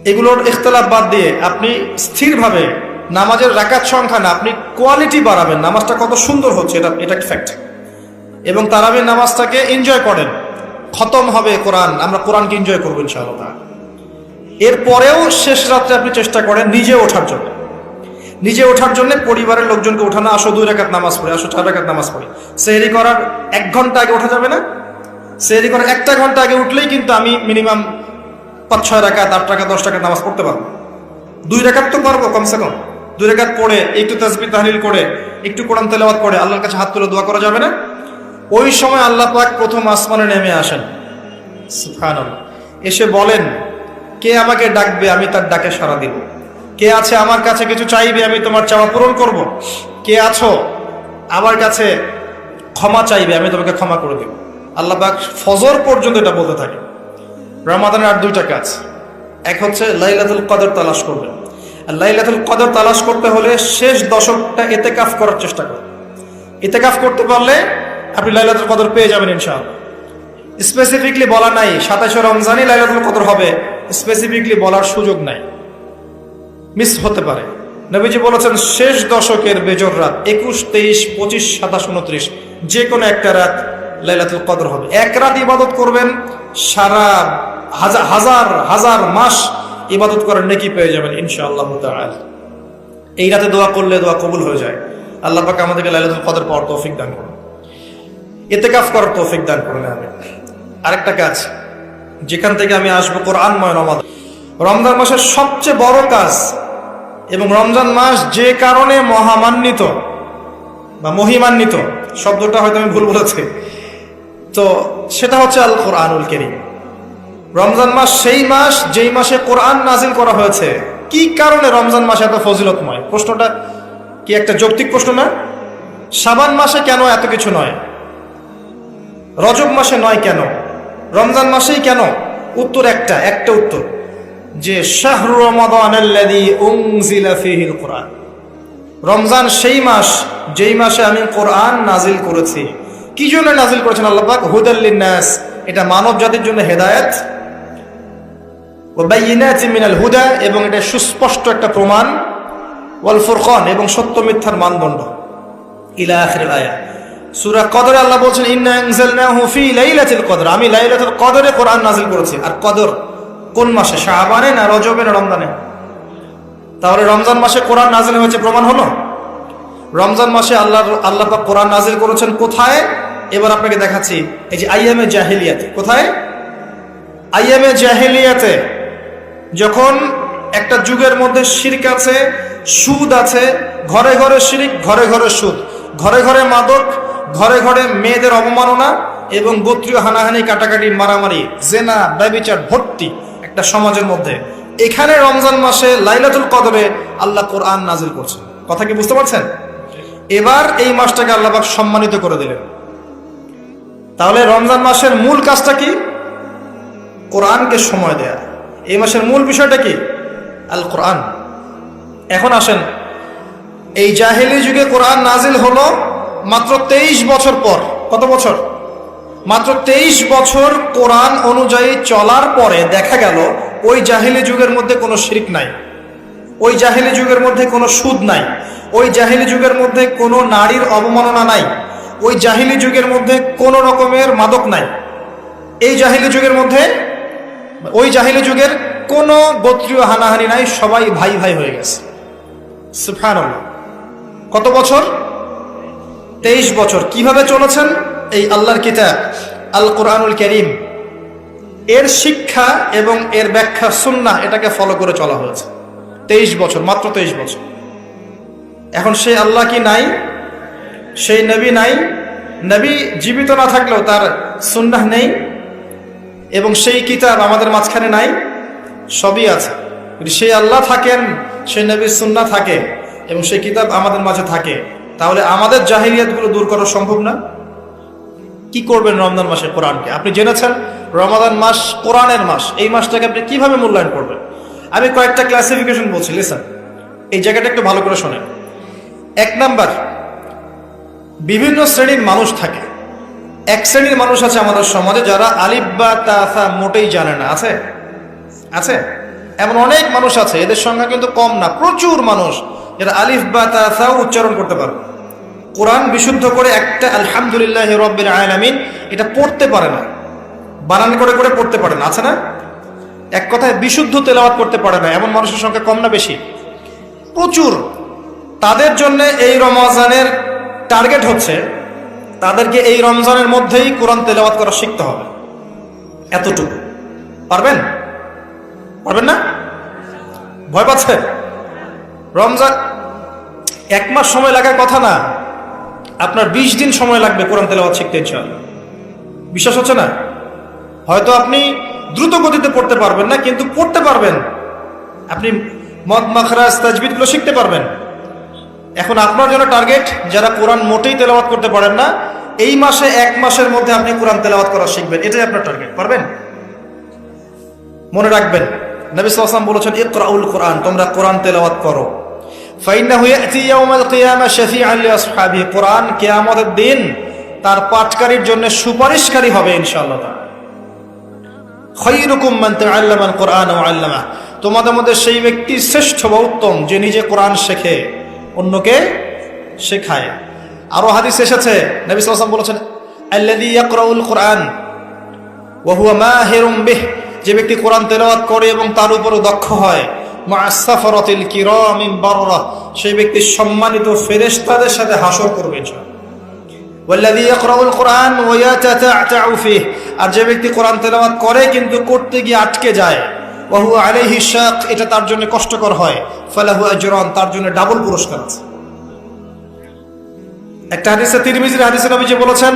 এগুলোর ইখতিলাফ বাদ দিয়ে আপনি স্থিরভাবে নামাজের রাকাত সংখ্যা না, আপনি কোয়ালিটি বাড়াবেন। নামাজটা কত সুন্দর হচ্ছে এটা একটা ফ্যাক্ট। এবং তারাবির নামাজটাকে এনজয় করেন। খতম হবে কোরআন, আমরা কোরআনকে এনজয় করবো ইনশাআল্লাহ। এরপরেও শেষ রাত্রে আপনি চেষ্টা করেন নিজে ওঠার জন্য পরিবারের লোকজনকে ওঠানো। আসো 2 রাকাত নামাজ পড়ে, আসো 4 রাকাত নামাজ পড়ে। সেহরি করার 1 ঘন্টা আগে ওঠা যাবে না? সেহরি করার 1টা ঘন্টা আগে উঠলেই কিন্তু আমি মিনিমাম 5-6 রাকাত, 8 রাকাত, 10 রাকাত নামাজ পড়তে পারবো। 2 রাকাত তো পারবো কমসে কম। 2 রাকাত পড়ে একটু তাসবিহ তাহলিল করে, একটু কোরআন তেলাওয়াত করে আল্লাহর কাছে হাত তুলে দোয়া করা যাবে না? ওই সময় আল্লাহ পাক প্রথম আসমানে নেমে আসেন, সুবহানাল্লাহ। এসে বলেন, কে আমাকে ডাকবে, আমি তার ডাকে সাড়া দিব। কে আছে আমার কাছে কিছু চাইবে, আমি তোমার চাওয়া পূরণ করব। কে আছো আমার কাছে ক্ষমা চাইবে, আমি তোমাকে ক্ষমা করে দেব। আল্লাহ পাক ফজর পর্যন্ত এটা বলতে থাকে। রমাদানের আর 2টা কাজ। এক হচ্ছে লাইলাতুল কদর তালাশ করবেন। আর লাইলাতুল কদর তালাশ করতে হলে শেষ দশকটা ইতিকাফ করার চেষ্টা করবেন। ইতিকাফ করতে পারলে আপনি লাইলাতুল কদর পেয়ে যাবেন ইনশাআল্লাহ। স্পেসিফিকলি বলা নাই 27 রমজানই লাইলাতুল কদর হবে, স্পেসিফিকলি বলার সুযোগ নাই। মিস হতে পারে। নবীজি বলেছেন শেষ দশকের বেজর রাত 21, 23, 25, 27, 29 যে কোনো একটা রাত লাইলাতুল কদর হবে। এক রাত ইবাদত করবেন, সারা হাজার হাজার মাস ইবাদত করার নেকি পেয়ে যাবেন ইনশাআল্লাহ তাআলা। এই রাতে দোয়া করলে দোয়া কবুল হয়ে যায়। আল্লাহ পাক আমাদেরকে লাইলাতুল কদর পাওয়ার তৌফিক দান করুন, ইতিকাফ করার তৌফিক দান করুন। আরেকটা কাজ যেখান থেকে আমি আসবো, কোরআনময় রমাদান, রমজান মাসের সবচেয়ে বড় কাজ এবং রমজান মাস যে কারণে মহামান্বিত বা মহিমান্বিত, শব্দটা হয়তো আমি ভুল বলেছি, তো সেটা হচ্ছে আল কোরআনুল কারীম। রমজান মাস সেই মাস যেই মাসে কোরআন নাজিল করা হয়েছে। কি কারণে রমজান মাসে এত ফজিলতময়? প্রশ্নটা কি একটা যৌক্তিক প্রশ্ন না? শাবান মাসে কেন এত কিছু নয়? রজব মাসে নয় কেন? রমজান মাসেই কেন? উত্তর একটা উত্তর, যে শাহরু রমাদানাল্লাযী উনজিলা ফীহিল কোরআন। রমজান সেই মাস যেই মাসে আমি কোরআন নাজিল করেছি। কি জন্য নাজিল করেছেন আল্লাহ পাক? হুদাল লিন্নাস, এটা মানব জাতির জন্য হেদায়েত, ওয়া বাইয়িনাতিন মিনাল হুদা, এবং এটা সুস্পষ্ট একটা প্রমাণ, ওয়াল ফুরকান, এবং সত্য মিথ্যার মানদণ্ড, ইলা আখিরিল আয়াত। সূরা কদরে আল্লাহ বলছেন ইন্না আনজালনাহু ফি লাইলাতুল কদর, আমি লাইলাতুল কদরে কোরআন নাজিল করেছি। আর কদর কোন মাসে? শাবানে না রজবে না রমজানে? তাহলে রমজান মাসে কোরআন নাজিল হয়েছে, প্রমাণ হলো। রমজান মাসে আল্লাহ পাক কোরআন নাজিল করেছেন কোথায়? এবার আপনাকে দেখাচ্ছি। এই যে আইয়ামে জাহেলিয়াতে। কোথায়? আইয়ামে জাহেলিয়াতে, যখন একটা যুগের মধ্যে শিরক আছে, সুদ আছে, ঘরে ঘরে শিরক, ঘরে ঘরে সুদ, ঘরে ঘরে মাদক, ঘরে ঘরে মেয়েদের অবমাননা এবং গোত্রীয় হানাহানি, কাটাকাটি, মারামারি, জেনা, ব্যভিচার ভর্তি একটা সমাজের মধ্যে। এখানে রমজান মাসে লাইলাতুল কদরে আল্লাহ কোরআন নাজিল করছেন। কথা কি বুঝতে পারছেন? এবার এই মাসটাকে আল্লাহ পাক সম্মানিত করে দিলেন। তাহলে রমজান মাসের মূল কাজটা কি? কোরআনকে সময় দেয়া। এই মাসের মূল বিষয়টা কি? আল কোরআন। এখন আসেন, এই জাহেলি যুগে কোরআন নাজিল হলো মাত্র 23 বছর পর। কত বছর? মাত্র 23 বছর কোরআন অনুযায়ী চলার পরে দেখা গেল ওই জাহেলি যুগের মধ্যে কোনো শিরক নাই, ওই জাহেলি যুগের মধ্যে কোনো সুদ নাই, ওই জাহেলি যুগের মধ্যে কোনো নারীর অবমাননা নাই, ওই জাহেলি যুগের মধ্যে কোনো রকমের মাদক নাই, এই জাহেলি যুগের মধ্যে, ওই জাহেলি যুগের কোনো গোত্রীয় হানাহানি নাই, সবাই ভাই ভাই হয়ে গেছে। সুবহানাল্লাহ। কত বছর? 23 বছর। কিভাবে চলেছেন? এই আল্লাহর কিতাব আল কোরআনুল কারীম, এর শিক্ষা এবং এর ব্যাখ্যা সুন্নাহ, এটাকে ফলো করে চলা হয়েছে 23 বছর, মাত্র 23 বছর। এখন সেই আল্লাহ কি নাই? সেই নবী নাই? নবী জীবিত না থাকলেও তার সুন্নাহ নেই, এবং সেই কিতাব আমাদের মাঝখানে নাই? সবই আছে। যদি সেই আল্লাহ থাকেন, সেই নবীর সুন্নাহ থাকে এবং সেই কিতাব আমাদের মাঝে থাকে, তাহলে আমাদের জাহিলিয়াতগুলো দূর করা সম্ভব না? কি করবেন রমজান মাসে কোরআনকে? আপনি জেনেছেন রমাদান মাস কোরআনের মাস, এই মাসটাকে আপনি কিভাবে মূল্যায়ন করবেন? আমি কয়েকটা ক্লাসিফিকেশন বলছি, লিসেন, এই জায়গাটা একটু ভালো করে শোনেন। 1 নাম্বার, বিভিন্ন শ্রেণীর মানুষ থাকে। এক শ্রেণীর মানুষ আছে আমাদের সমাজে যারা আলিফ বা তা মোটেই জানে না। আছে? আছে? এমন অনেক মানুষ আছে, এদের সংখ্যা কিন্তু কম না, প্রচুর মানুষ যারা আলিফ বা তা উচ্চারণ করতে পারে, কোরআন বিশুদ্ধ করে একটা আলহামদুলিল্লাহি রাব্বিল আলামিন এটা পড়তে পারে না, বানান করে করে পড়তে পারে না। আছে না? এক কথায় বিশুদ্ধ তেলাওয়াত করতে পারে না, এমন মানুষের সংখ্যা কম না বেশি? প্রচুর। তাদের জন্য এই রমজানের টার্গেট হচ্ছে তাদেরকে এই রমজানের মধ্যেই কোরআন তেলাওয়াত করা শিখতে হবে। এতটুকু পারবেন? পারবেন না? ভয় পাচ্ছে? রমজান 1 মাস সময় লাগার কথা না, আপনার 20 দিন সময় লাগবে কোরআন তেলাওয়াত শিখতে ইনশাআল্লাহ। বিশ্বাস হচ্ছে না? হয়তো আপনি দ্রুত গতিতে পড়তে পারবেন না, কিন্তু পড়তে পারবেন। আপনি মদ মাখরাজ তাজবিদগুলো শিখতে পারবেন। এখন আপনার জন্য টার্গেট যারা কোরআন মোটেই তেলাওয়াত করতে পারেন না, এই মাসে 1 মাসের মধ্যে আপনি কোরআন তেলাওয়াত করা শিখবেন, এটাই আপনার টার্গেট। পারবেন? মনে রাখবেন, নবী সাল্লাল্লাহু আলাইহি ওয়াসাল্লাম বলেছেন ইকরাউল কোরআন, তোমরা কোরআন তেলাওয়াত করো। ফাইন্নাহু ইয়াতি ইয়াউমাল কিয়ামা শাফিআন লিআসহাবিহি, কোরআন কিয়ামতের দিন তার পাঠকারীর জন্য সুপারিশকারী হবে ইনশাআল্লাহ তাআলা। খায়রুকুম মান তাআল্লামাল কোরআন ওয়া আল্লামাহ, তোমাদের মধ্যে সেই ব্যক্তি শ্রেষ্ঠ বা উত্তম যে নিজে কোরআন শেখে, অন্যকে শেখায়। আরো হাদিস এসেছে, নবী সাল্লাল্লাহু আলাইহি ওয়াসাল্লাম বলেছেন, আল্লাযী ইয়াকরাউল কোরআন ওয়া হুয়া মাহিরুম বিহ, যে ব্যক্তি কোরআন তেলাওয়াত করে এবং তার উপর দক্ষ হয়, মা'আস সাফারাতিল কিরামিল বাররা, সেই ব্যক্তি সম্মানিত ফেরেশতাদের সাথে হাসর করবে ইনশাআল্লাহ। ওয়াল্লাযী ইয়াকরাউল কোরআন ওয়া ইয়াতাতা'তাউ ফীহ, আর যে ব্যক্তি কোরআন তেলাওয়াত করে কিন্তু করতে গিয়ে আটকে যায়, ওয়া হুয়া আলাইহি শাক, এটা তার জন্য কষ্টকর হয়, ফালাহু আজরান, তার জন্য ডাবল পুরস্কার আছে। একটা হাদিসে, তিরমিজির হাদিসে নবীজি বলেছেন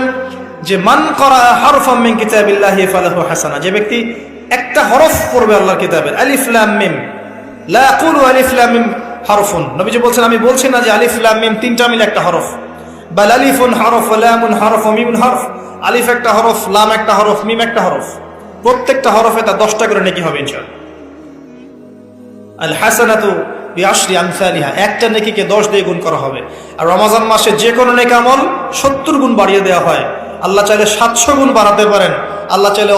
যে মান ক্বারা হারফাম মিন কিতাবিল্লাহি ফালাহু হাসানা, যে ব্যক্তি একটা হরফ পড়বে আল্লাহর কিতাবের, আলিফ লাম মিম, লা আকুলু আলিফ লাম মিম হারফুন, নবীজি বলছেন আমি বলছি না যে আলিফ লাম মিম তিনটা মিলে একটা হরফ, বাল আলিফুন হরফ ওয়া লামুন হরফ ওয়া মিমুন হরফ, আলিফ একটা হরফ, লাম একটা হরফ, মিম একটা হরফ, প্রত্যেকটা হরফে তার 10টা করে নেকি হবে ইনশাআল্লাহ। আল হাসানাতু বিআশরি আমসালিহা, একটা নেকিকে 10 দিয়ে গুণ করা হবে। আর রমজান মাসে যে কোনো নেক আমল 70 গুণ বাড়িয়ে দেওয়া হয়। আল্লাহ চাইলে 700 গুণ বাড়াতে পারেন, আল্লাহ চাইলে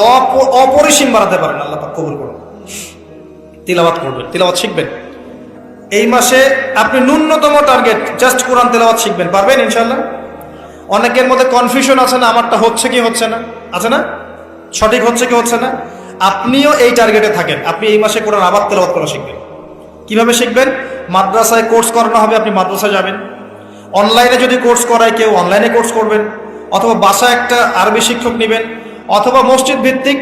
অপরিসীম বাড়াতে পারেন। আল্লাহ পাক কবুল করুন। তিলাওয়াত করবেন, তিলাওয়াত শিখবেন। এই মাসে আপনি ন্যূনতম টার্গেট জাস্ট কোরআন তেলাওয়াত শিখবেন, পারবেন ইনশাআল্লাহ। অনেকের মধ্যে কনফিউশন আছে না, আমারটা হচ্ছে কি হচ্ছে না, আছে না, সঠিক হচ্ছে কি হচ্ছে না। আপনিও এই টার্গেটে থাকেন, আপনি এই মাসে কোরআন আবার তেলাওয়াত করা শিখবেন। কিভাবে শিখবেন? মাদ্রাসায় কোর্স করানো হবে, আপনি মাদ্রাসায় যাবেন। অনলাইনে যদি কোর্স করায় কেউ, অনলাইনে কোর্স করবেন, অথবা বাসায় একটা আরবি শিক্ষক নেবেন, অথবা মসজিদ ভিত্তিক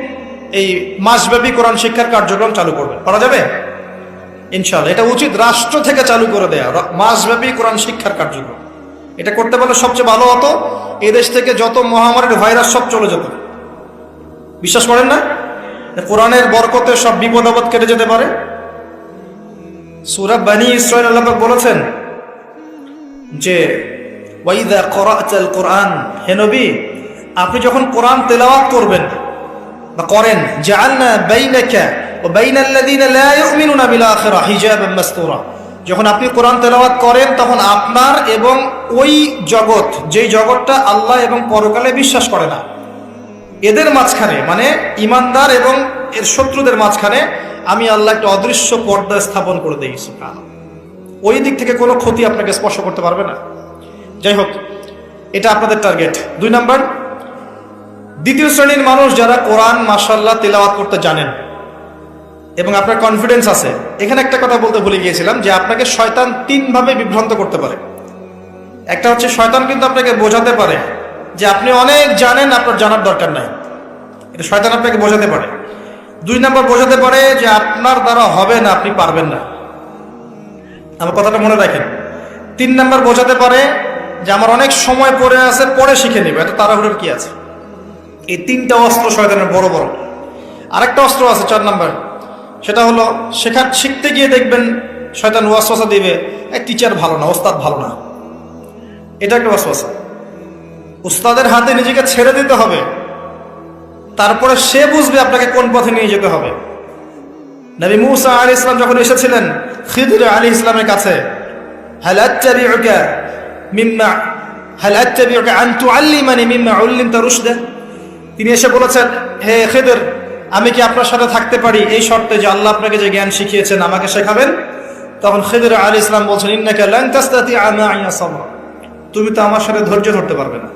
এই মাসব্যাপী কোরআন শিক্ষার কার্যক্রম চালু করবেন। করা যাবে ইনশাআল্লাহ। এটা উচিত রাষ্ট্র থেকে চালু করে দেয়া মাসব্যাপী কোরআন শিক্ষার কার্যক্রম। এটা করতে পারলে সবচেয়ে ভালো হতো। এদেশ থেকে যত মহামারীর ভাইরাস সব চলে যেত। বিশ্বাস করেন না? কোরআনের বরকতে সব বিপদ আপদ কেটে যেতে পারে। সূরা বনী ইসরাঈল আল্লাহ পাক বলেছেন যে ওয়াইদা ক্বরা'তাল কুরআন, হে নবী আপনি যখন কোরআন তেলাওয়াত করবেন বা করেন, জাআলনা বাইনাকা ওয়া বাইনাল্লাযীনা লা ইউমিনুনা বিল আখিরাহ হিজাবান মাসতুরা, যখন আপনি কোরআন তেলাওয়াত করেন তখন আপনার এবং ওই জগৎ, যেই জগৎটা আল্লাহ এবং পরকালে বিশ্বাস করে না, এদের মাঝখানে, মানে ইমানদার এবং এর শত্রুদের মাঝখানে আমি আল্লাহ একটা অদৃশ্য পর্দা স্থাপন করে দিই। সুবহানাল্লাহ। ওই দিক থেকে কোনো ক্ষতি আপনাকে স্পর্শ করতে পারবে না। যাই হোক, এটা আপনাদের টার্গেট। 2 নাম্বার, দ্বিতীয় শ্রেণীর মানুষ যারা কোরআন মাশাআল্লাহ তেলাওয়াত করতে জানেন এবং আপনার কনফিডেন্স আছে। এখানে একটা কথা বলতে ভুলে গিয়েছিলাম যে আপনাকে শয়তান 3 ভাবে বিভ্রান্ত করতে পারে। একটা হচ্ছে শয়তান কিন্তু আপনাকে বোঝাতে পারে যে আপনি অনেক জানেন, আপনার জানার দরকার নাই। এটা শয়তান আপনাকে বোঝাতে পারে। 2 নাম্বার, বোঝাতে পারে যে আপনার দ্বারা হবে না, আপনি পারবেন না। আমার কথাটা মনে রাখেন। 3 নাম্বার, বোঝাতে পারে যে আমার অনেক সময় পড়ে আছে, পরে শিখে নেবে, এত তাড়াহুড়োর কি আছে। এই 3টা অস্ত্র শয়তানের বড় বড়। আরেকটা অস্ত্র আছে 4 নাম্বার, সেটা হলো শিখতে গিয়ে দেখবেন শয়তান ওয়াসওয়াসা দিবে, এই টিচার ভালো না, ওস্তাদ ভালো না। এটা একটা ওয়াসওয়াসা। উস্তাদের হাতে নিজেকে ছেড়ে দিতে হবে, তারপরে সে বুঝবে আপনাকে কোন পথে নিয়ে যেতে হবে। নবী মূসা আলাইহিস সালাম যখন এসেছিলেন খিদর আলাইহিস সালামের কাছে, হাল আত্তাবিউকা আন তুআল্লিমানি মিম্মা উল্লিমতা রুশদা, তিনি এসে বলেছেন, হে খিদর, আমি কি আপনার সাথে থাকতে পারি এই শর্তে যে আল্লাহ আপনাকে যে জ্ঞান শিখিয়েছেন আমাকে শেখাবেন? তখন খিদর আলাইহিস সালাম বলছেন, ইন্নাকা লান তাসতাতিআ মা'ইয়া সাবরা, তুমি তো আমার সাথে ধৈর্য ধরতে পারবে না।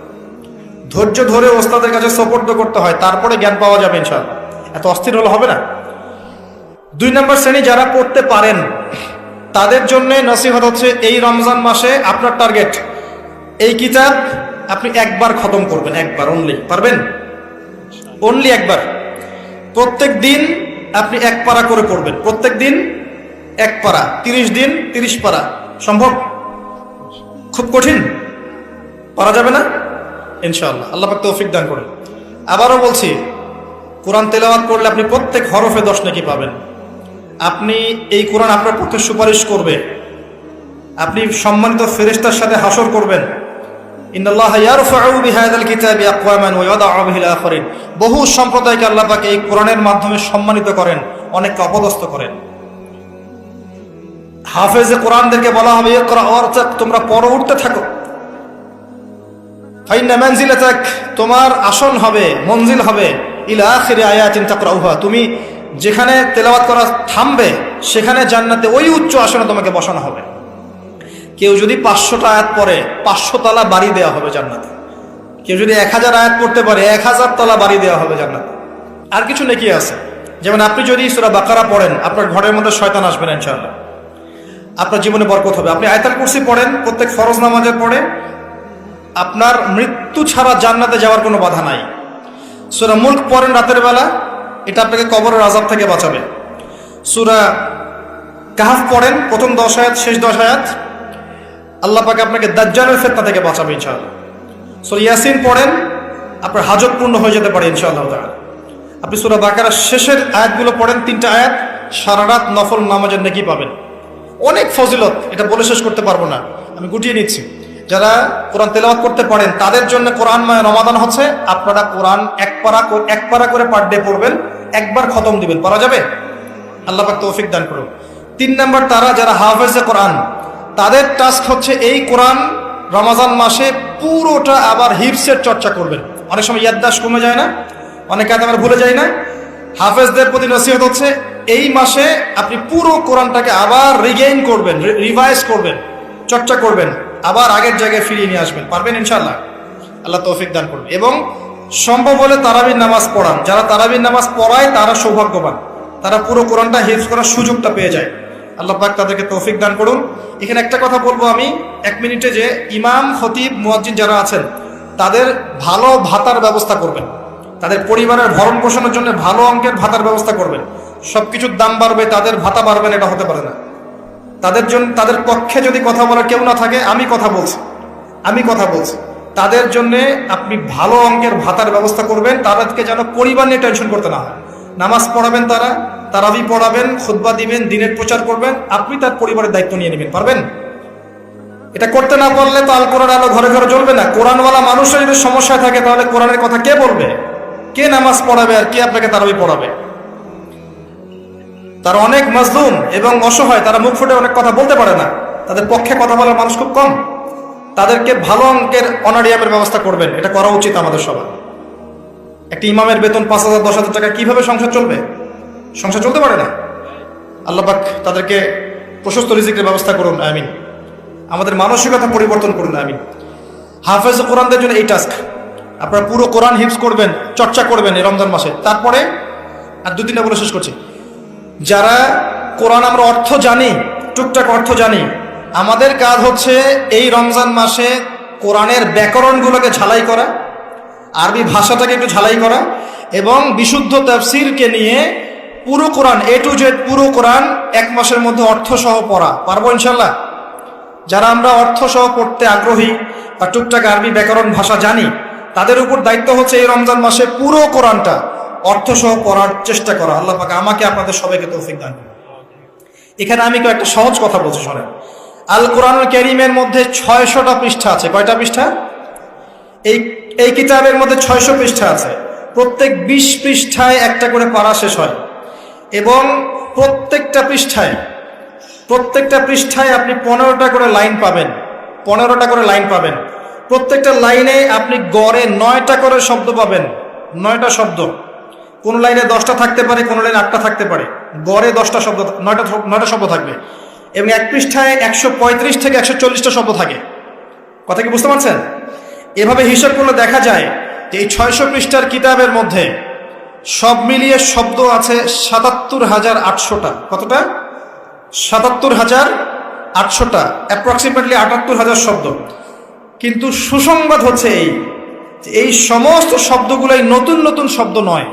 ধৈর্য ধরে ওস্তাদের কাছে সুপর্দ করতে হয়, তারপরে জ্ঞান পাওয়া যাবে ইনশাআল্লাহ। এত অস্থির হলে হবে না। 2 নম্বর শ্রেণী যারা পড়তে পারেন তাদের জন্য নসিহত হচ্ছে, এই রমজান মাসে আপনার টার্গেট এই কিতাব আপনি একবার খতম করবেন, একবার অনলি। পারবেন? অনলি একবার। প্রত্যেক দিন আপনি 1 পারা করে পড়বেন, প্রত্যেক দিন 1 পারা, 30 দিন 30 পারা। সম্ভব? খুব কঠিন? পারা যাবে না ইনশাআল্লাহ। আল্লাহ পাক তৌফিক দান করেন। আবারও বলছি, কোরআন তেলাওয়াত করলে আপনি প্রত্যেক হরফে 10 নেকি পাবেন। আপনি এই কোরআন আপনার পক্ষে সুপারিশ করবে, আপনি সম্মানিত ফেরেশতার সাথে হাসর করবেন। ইন্নাল্লাহা ইয়ারফাউ বিহাযাল কিতাবি আকওয়ামান ওয়া ইয়াদাউ বিহিল আখারিন, বহু সম্প্রদায়কে আল্লাহ পাক এই কোরআনের মাধ্যমে সম্মানিত করেন, অনেককে অপদস্থ করেন। হাফেজে কোরআনদেরকে বলা হবে, ইকরা ওয়ারতাক, তোমরা পড়ে উঠতে থাকো। ফাইন্না মানজিলাতাক, তোমার আসন হবে, মঞ্জিল হবে, ইলা আখিরি আয়াতিন তাকরাউহা, তুমি যেখানে তেলাওয়াত করা থামবে সেখানে জান্নাতে ওই উচ্চ আসনে তোমাকে বসানো হবে। কেউ যদি 500টা আয়াত পড়ে 500 তলা বাড়ি দেওয়া হবে জান্নাতে। কেউ যদি 1000 আয়াত পড়তে পারে 1000 তলা বাড়ি দেওয়া হবে জান্নাতে। আর কিছু নেকি আছে, যেমন আপনি যদি সূরা বাকারা পড়েন আপনার ঘরের মধ্যে শয়তান আসবে না ইনশাআল্লাহ, আপনার জীবনে বরকত হবে। আপনি আয়াতুল কুরসি পড়েন প্রত্যেক ফরজ নামাজের পড়ে, আপনার মৃত্যু ছাড়া জান্নাতে যাওয়ার কোনো বাধা নাই। সূরা মুলক পড়েন রাতের বেলা, এটা আপনাকে কবরের আযাব থেকে বাঁচাবে। সূরা কাহফ পড়েন প্রথম 10 আয়াত শেষ 10 আয়াত, আল্লাহ পাক আপনাকে দাজ্জালের ফিতনা থেকে বাঁচাবে ইনশাআল্লাহ। সূরা ইয়াসিন পড়েন, আপনার হাজত পূর্ণ হয়ে যেতে পারে ইনশাআল্লাহ তাআলা। আপনি সূরা বাকারার শেষের আয়াতগুলো পড়েন 3টা আয়াত, সারা রাত নফল নামাজের নেকি পাবেন। অনেক ফজিলত, এটা বলে শেষ করতে পারবো না, আমি গুটিয়ে নিচ্ছি। যারা কোরআন তেলাওয়াত করতে পারেন তাদের জন্য কোরআনময় রমাদান হচ্ছে, আপনারা কোরআন এক পারা করে পার ডে পড়বেন, একবার খতম দিবেন, পারা যাবে? আল্লাহ পাক তৌফিক দান করুন। 3 নাম্বার, তারা যারা হাফেজে কোরআন তাদের টাস্ক হচ্ছে এই কোরআন রমাজান মাসে পুরোটা আবার হিফসের চর্চা করবেন। অনেক সময় ইয়াদদাশ কমে যায় না, অনেকে আমরা ভুলে যাই না। হাফেজদের প্রতি নসিহত হচ্ছে এই মাসে আপনি পুরো কোরআনটাকে আবার রিগেইন করবেন, রিভাইজ করবেন, চর্চা করবেন, আবার আগের জায়গায় ফিরিয়ে নিয়ে আসবেন, পারবেন ইনশাআল্লাহ? আল্লাহ তৌফিক দান করবেন। এবং সম্ভব হলে তারাবির নামাজ পড়ান। যারা তারাবির নামাজ পড়ায় তারা সৌভাগ্যবান, তারা পুরো কোরআনটা হিফজ করার সুযোগটা পেয়ে যায়। আল্লাহ পাক তাদেরকে তৌফিক দান করুন। এখানে একটা কথা বলবো আমি 1 মিনিটে, যে ইমাম খতিব মুয়াজ্জিন যারা আছেন তাদের ভালো ভাতার ব্যবস্থা করবেন, তাদের পরিবারের ভরণ পোষণের জন্য ভালো অঙ্কের ভাতার ব্যবস্থা করবেন। সবকিছুর দাম বাড়বে, তাদের ভাতা বাড়বে না, এটা হতে পারে না। তাদের জন্য, তাদের পক্ষে যদি কথা বলার কেউ না থাকে, আমি কথা বলছি, তাদের জন্য আপনি ভালো অঙ্কের ভাতার ব্যবস্থা করবেন। তাদেরকে যেন পরিবার নিয়ে টেনশন করতে না হয়। নামাজ পড়াবেন, তারাবি পড়াবেন, খুতবা দিবেন, দিনের প্রচার করবেন, আপনি তার পরিবারের দায়িত্ব নিয়ে নেবেন, পারবেন? এটা করতে না পারলে তো আল কোরআন আলো ঘরে ঘরে জ্বলবে না। কোরআনওয়ালা মানুষের যদি সমস্যায় থাকে তাহলে কোরআনের কথা কে বলবে? কে নামাজ পড়াবে আর কে আপনাকে তারাবি পড়াবে? তারা অনেক মাজলুম এবং অসহায়, তারা মুখ ফুটে অনেক কথা বলতে পারে না, তাদের পক্ষে কথা বলার মানুষ খুব কম। তাদেরকে ভালো অঙ্কের অনারিয়ামের ব্যবস্থা করবেন, এটা করা উচিত আমাদের সবার। একটা ইমামের বেতন 5,000 10,000 টাকা, কিভাবে সংসার চলবে? সংসার চলতে পারে না। আল্লাহ পাক তাদেরকে প্রশস্ত রিজিকের ব্যবস্থা করুন, আমিন। আমাদের মানসিকতা পরিবর্তন করুন, আমিন। হাফেজ কোরআনদের জন্য এই টাস্ক, আপনারা পুরো কোরআন হিফজ করবেন, চর্চা করবেন এই রমজান মাসে। তারপরে আর 2-3টা বলে শেষ করছি। যারা কোরআন আমরা অর্থ জানি, টুকটাক অর্থ জানি, আমাদের কাজ হচ্ছে এই রমজান মাসে কোরআনের ব্যাকরণগুলোকে ঝালাই করা, আরবি ভাষাটাকে একটু ঝালাই করা, এবং বিশুদ্ধ তাফসীরকে নিয়ে পুরো কোরআন A to Z পুরো কোরআন 1 মাসের মধ্যে অর্থ সহ পড়া, পারবো ইনশাল্লাহ? যারা আমরা অর্থ সহ পড়তে আগ্রহী বা টুকটাক আরবি ব্যাকরণ ভাষা জানি, তাদের উপর দায়িত্ব হচ্ছে এই রমজান মাসে পুরো কোরআনটা অর্থ সহ পড়ার চেষ্টা করা। আল্লাহ পাক আমাকে আপনাদের সবাইকে তৌফিক দান করুন। এখানে আমি একটা সহজ কথা বলছি, শোনেন। আল কোরআনুল কারীমের মধ্যে 600টা পৃষ্ঠা আছে। কয়টা পৃষ্ঠা? এই কিতাবের মধ্যে 600 পৃষ্ঠা আছে। প্রত্যেক 20 পৃষ্ঠায় একটা করে পারা শেষ হয়, এবং প্রত্যেকটা পৃষ্ঠায় আপনি 15টা করে লাইন পাবেন, 15টা করে লাইন পাবেন। প্রত্যেকটা লাইনে আপনি গড়ে 9টা করে শব্দ পাবেন, 9টা শব্দ। কোন লাইনে 10টা থাকতে পারে, কোন লাইনে 8টা থাকতে পারে, গড়ে 10টা শব্দ, 9টা শব্দ থাকবে। এবং এক পৃষ্ঠায় 135 থেকে 140টা শব্দ থাকে। কথা কি বুঝতে পারছেন? এভাবে হিসাব করলে দেখা যায় যে এই 600 পৃষ্ঠার কিতাবের মধ্যে সব মিলিয়ে শব্দ আছে 77,800টা। কতটা? 77,800টা, অ্যাপ্রক্সিমেটলি 78,000 শব্দ। কিন্তু সুসংবাদ হচ্ছে এই সমস্ত শব্দগুলোই নতুন নতুন শব্দ নয়,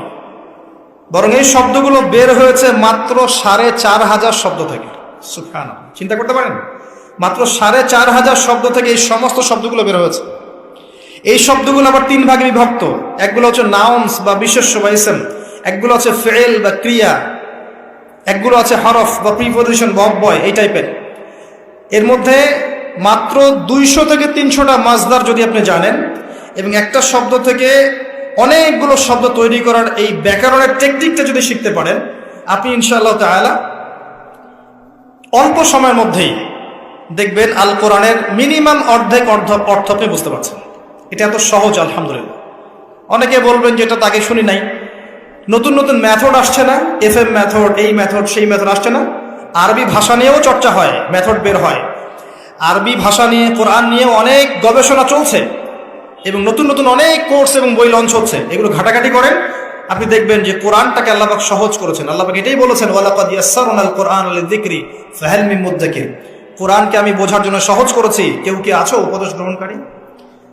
বরং এই শব্দগুলো বের হয়েছে মাত্র 4,500 শব্দ থেকে। সুবহানাল্লাহ, চিন্তা করতে পারেন? মাত্র 4,500 শব্দ থেকে এই সমস্ত শব্দগুলো বের হয়েছে। এই শব্দগুলো আবার 3 ভাগে বিভক্ত। একগুলো হচ্ছে নাউন্স বা বিশেষ্য বা ইসম, একগুলো হচ্ছে ফেল বা ক্রিয়া, একগুলো আছে হরফ বা প্রিপোজিশন বা অব্যয়, এই টাইপের। এর মধ্যে মাত্র 200 থেকে 300টা মাজদার যদি আপনি জানেন, এবং একটা শব্দ থেকে অনেকগুলো শব্দ তৈরি করার এই ব্যাকরণের টেকনিকটা যদি শিখতে পারেন, আপনি ইনশাআল্লাহ তাআলা অল্প সময়ের মধ্যেই দেখবেন আল কোরআনের মিনিমাম অর্ধেক অর্থ আপনি বুঝতে পারছেন। এটা এত সহজ, আলহামদুলিল্লাহ। অনেকে বলবেন যে এটা তাকে শুনি নাই, নতুন নতুন মেথড আসছে না, FM মেথড, এই মেথড, সেই মেথড আসছে না। আরবি ভাষা নিয়েও চর্চা হয়, মেথড বের হয়। আরবি ভাষা নিয়ে, কোরআন নিয়েও অনেক গবেষণা চলছে এবং নতুন নতুন অনেক কোর্স এবং বই লঞ্চ হচ্ছে। এগুলো ঘাটাঘাটি করেন, আপনি দেখবেন যে কোরআনটাকে আল্লাহ পাক সহজ করেছেন। আল্লাহ পাক এটাই বলেছেন, ওয়ালাকাদ ইয়াসসারনাল কোরআন লিযিকরি ফাহাল মিন মুদ্দাকির। কোরআনকে আমি বোঝার জন্য সহজ করেছি, কেউ কি আছো উপদেশ গ্রহণকারী?